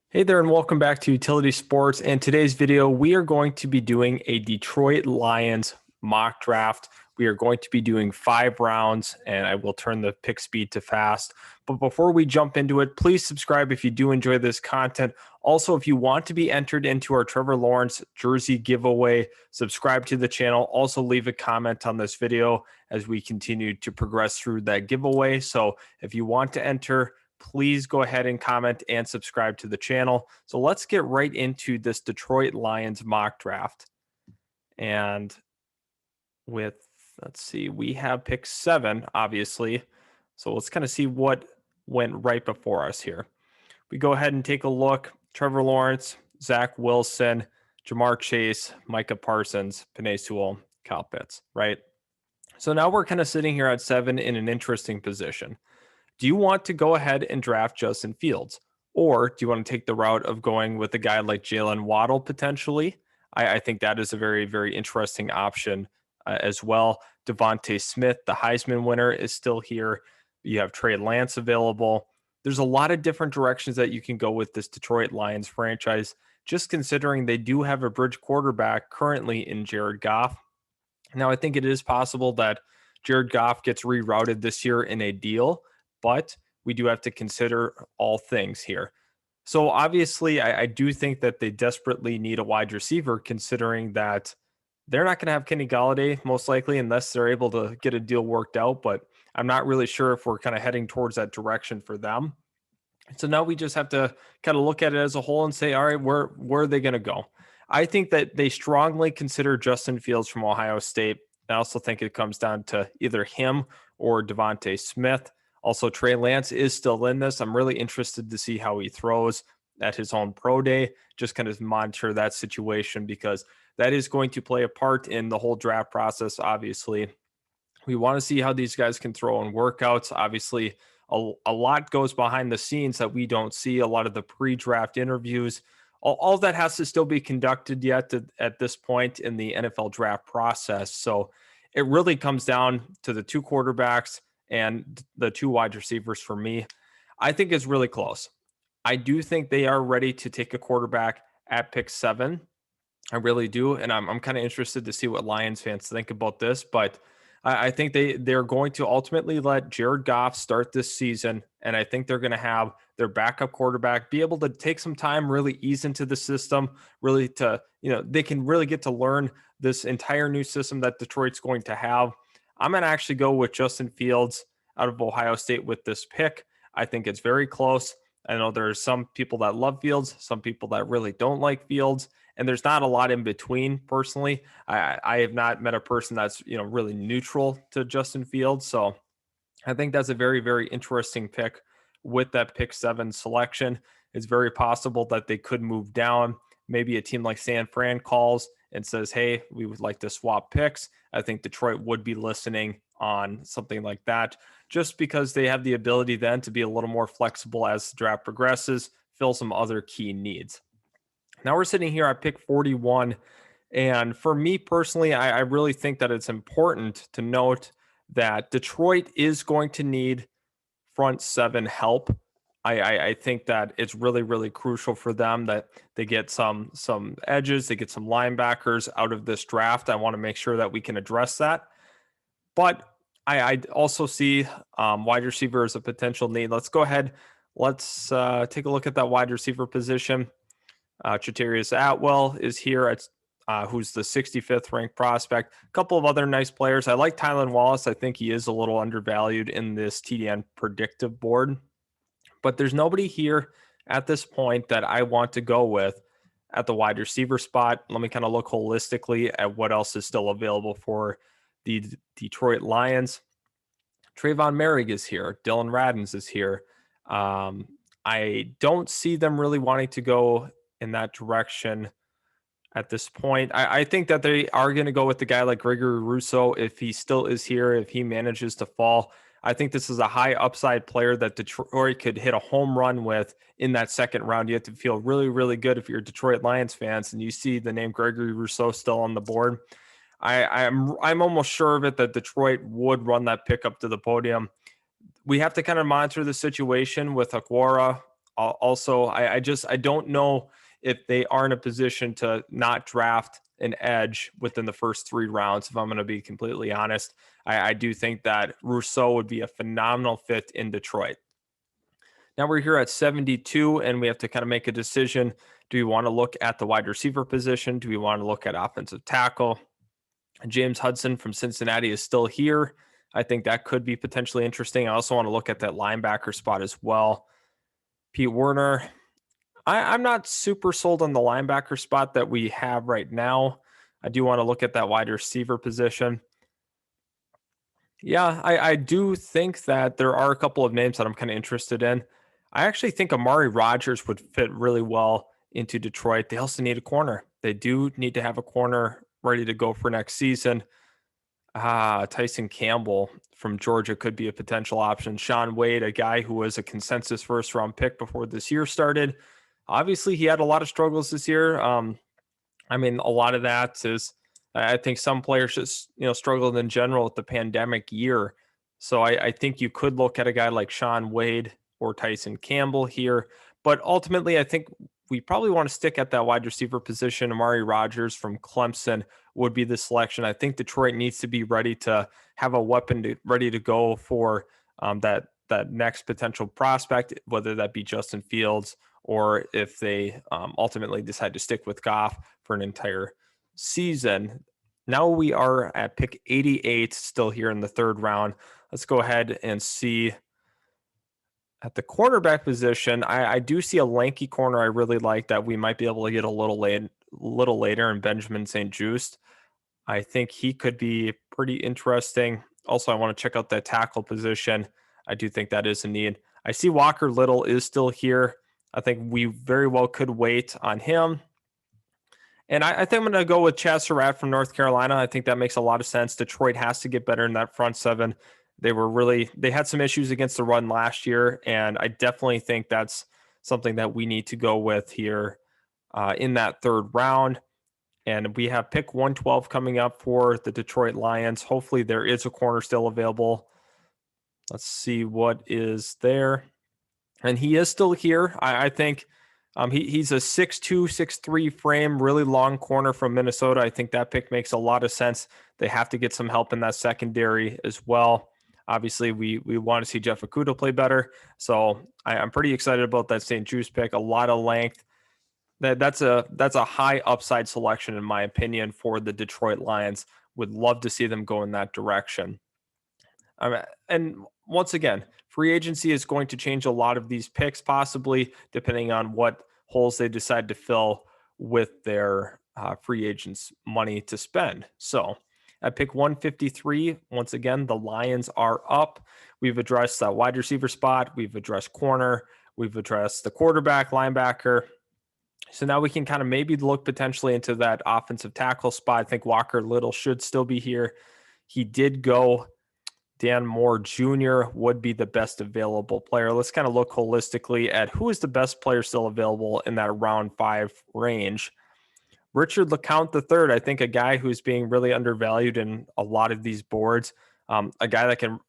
Hey there and welcome back to Utility Sports. In today's video, we are going to be doing a Detroit Lions mock draft. We are going to be doing 5 rounds and I will turn the pick speed to fast. But before we jump into it, please subscribe if you do enjoy this content. Also, if you want to be entered into our Trevor Lawrence jersey giveaway, subscribe to the channel. Also, leave a comment on this video as we continue to progress through that giveaway. So if you want to enter, please go ahead and comment and subscribe to the channel. So let's get right into this Detroit Lions mock draft. And let's see, we have pick 7, obviously. So let's kind of see what went right before us here. We go ahead and take a look. Trevor Lawrence, Zach Wilson, Jamar Chase, Micah Parsons, Penei Sewell, Kyle Pitts, right? So now we're kind of sitting here at 7 in an interesting position. Do you want to go ahead and draft Justin Fields? Or do you want to take the route of going with a guy like Jalen Waddle potentially? I think that is a very, very interesting option as well. Devontae Smith, the Heisman winner, is still here. You have Trey Lance available. There's a lot of different directions that you can go with this Detroit Lions franchise, just considering they do have a bridge quarterback currently in Jared Goff. Now, I think it is possible that Jared Goff gets rerouted this year in a deal, but we do have to consider all things here. So obviously, I do think that they desperately need a wide receiver, considering that they're not going to have Kenny Golladay most likely unless they're able to get a deal worked out. But I'm not really sure if we're kind of heading towards that direction for them. So now we just have to kind of look at it as a whole and say, all right, where are they going to go? I think that they strongly consider Justin Fields from Ohio State. I also think it comes down to either him or Devontae Smith. Also, Trey Lance is still in this. I'm really interested to see how he throws at his own pro day, just kind of monitor that situation because that is going to play a part in the whole draft process, obviously. We want to see how these guys can throw in workouts. Obviously, a lot goes behind the scenes that we don't see. A lot of the pre-draft interviews, all that has to still be conducted yet at this point in the NFL draft process. So it really comes down to the 2 quarterbacks and the 2 wide receivers for me. I think it's really close. I do think they are ready to take a quarterback at pick 7. I really do. And I'm kind of interested to see what Lions fans think about this, but I think they're going to ultimately let Jared Goff start this season. And I think they're going to have their backup quarterback be able to take some time, really ease into the system, really they can really get to learn this entire new system that Detroit's going to have. I'm going to actually go with Justin Fields out of Ohio State with this pick. I think it's very close. I know there's some people that love Fields, some people that really don't like Fields, and there's not a lot in between. Personally, I have not met a person that's really neutral to Justin Fields, so I think that's a very, very interesting pick with that pick 7 selection. It's very possible that they could move down. Maybe a team like San Fran calls and says, hey, we would like to swap picks. I think Detroit would be listening on something like that, just because they have the ability then to be a little more flexible as the draft progresses, fill some other key needs. Now we're sitting here at pick 41. And for me personally, I really think that it's important to note that Detroit is going to need front 7 help. I think that it's really, really crucial for them that they get some edges, they get some linebackers out of this draft. I want to make sure that we can address that. But I also see wide receiver as a potential need. Let's go ahead. Let's take a look at that wide receiver position. Chatarius Atwell is here at who's the 65th ranked prospect. A couple of other nice players. I like Tylan Wallace. I think he is a little undervalued in this TDN predictive board. But there's nobody here at this point that I want to go with at the wide receiver spot. Let me kind of look holistically at what else is still available for the Detroit Lions. Trayvon Merrick is here. Dylan Radins is here. I don't see them really wanting to go in that direction at this point. I think that they are going to go with the guy like Gregory Rousseau if he still is here, if he manages to fall. I think this is a high upside player that Detroit could hit a home run with in that second round. You have to feel really, really good if you're Detroit Lions fans and you see the name Gregory Rousseau still on the board. I'm almost sure of it that Detroit would run that pick up to the podium. We have to kind of monitor the situation with Aguara Also, I don't know if they are in a position to not draft an edge within the first 3 rounds. If I'm going to be completely honest, I do think that Rousseau would be a phenomenal fit in Detroit. Now we're here at 72, and we have to kind of make a decision. Do we want to look at the wide receiver position? Do we want to look at offensive tackle? James Hudson from Cincinnati is still here. I think that could be potentially interesting. I also want to look at that linebacker spot as well. Pete Werner, I'm not super sold on the linebacker spot that we have right now. I do want to look at that wide receiver position. Yeah, I do think that there are a couple of names that I'm kind of interested in. I actually think Amari Rogers would fit really well into Detroit. They also need a corner. They do need to have a corner ready to go for next season. Tyson Campbell from Georgia could be a potential option. Shaun Wade, a guy who was a consensus first round pick before this year started. Obviously, he had a lot of struggles this year. I mean, a lot of that is, I think some players just, struggled in general with the pandemic year. So I think you could look at a guy like Shaun Wade or Tyson Campbell here. But ultimately, I think we probably want to stick at that wide receiver position. Amari Rogers from Clemson would be the selection. I think Detroit needs to be ready to have a weapon ready to go for that next potential prospect, whether that be Justin Fields or if they ultimately decide to stick with Goff for an entire season. Now we are at pick 88, still here in the 3rd round. Let's go ahead and see at the cornerback position. I do see a lanky corner I really like that we might be able to get a little later in Benjamin St-Juste. I think he could be pretty interesting. Also, I want to check out that tackle position. I do think that is a need. I see Walker Little is still here. I think we very well could wait on him. And I think I'm going to go with Chaz Surratt from North Carolina. I think that makes a lot of sense. Detroit has to get better in that front seven. They had some issues against the run last year, and I definitely think that's something that we need to go with here in that 3rd round. And we have pick 112 coming up for the Detroit Lions. Hopefully there is a corner still available. Let's see what is there. And he is still here. I think he's a 6'2", 6'3" frame, really long corner from Minnesota. I think that pick makes a lot of sense. They have to get some help in that secondary as well. Obviously, we want to see Jeff Okudah play better. So I'm pretty excited about that St-Juste pick. A lot of length. That's a high upside selection, in my opinion, for the Detroit Lions. Would love to see them go in that direction. And once again, free agency is going to change a lot of these picks, possibly depending on what holes they decide to fill with their free agents' money to spend. So at pick 153, once again, the Lions are up. We've addressed that wide receiver spot. We've addressed corner. We've addressed the quarterback, linebacker. So now we can kind of maybe look potentially into that offensive tackle spot. I think Walker Little should still be here. He did go. Dan Moore Jr. would be the best available player. Let's kind of look holistically at who is the best player still available in that round 5 range. Richard LeCounte III, I think a guy who's being really undervalued in a lot of these boards. A guy that can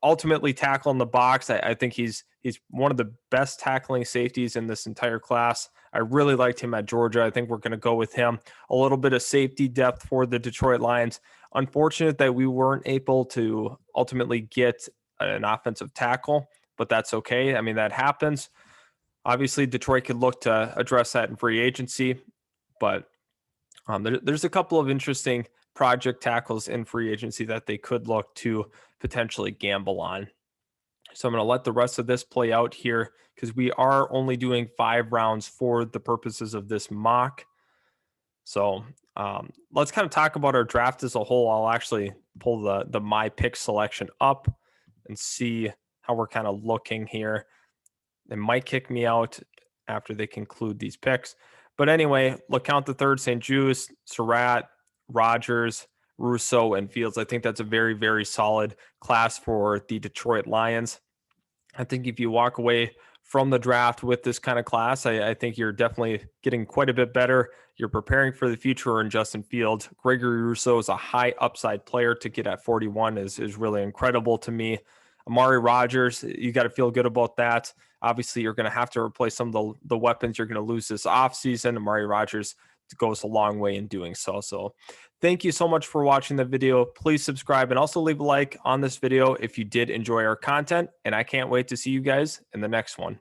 ultimately tackle in the box. I think he's one of the best tackling safeties in this entire class. I really liked him at Georgia. I think we're going to go with him. A little bit of safety depth for the Detroit Lions. Unfortunate that we weren't able to ultimately get an offensive tackle, but that's okay. I mean, that happens. Obviously, Detroit could look to address that in free agency, but there's a couple of interesting project tackles in free agency that they could look to potentially gamble on. So I'm going to let the rest of this play out here because we are only doing 5 rounds for the purposes of this mock. So let's kind of talk about our draft as a whole. I'll actually pull the my pick selection up and see how we're kind of looking here. They might kick me out after they conclude these picks. But anyway, LeCounte III, St-Juste, Surratt, Rogers, Rousseau, and Fields. I think that's a very, very solid class for the Detroit Lions. I think if you walk away from the draft with this kind of class, I think you're definitely getting quite a bit better. You're preparing for the future in Justin Fields. Gregory Rousseau is a high upside player to get at 41 is really incredible to me. Amari Rogers, you got to feel good about that. Obviously, you're going to have to replace some of the weapons you're going to lose this offseason. Amari Rogers goes a long way in doing so. So thank you so much for watching the video. Please subscribe and also leave a like on this video if you did enjoy our content. And I can't wait to see you guys in the next one.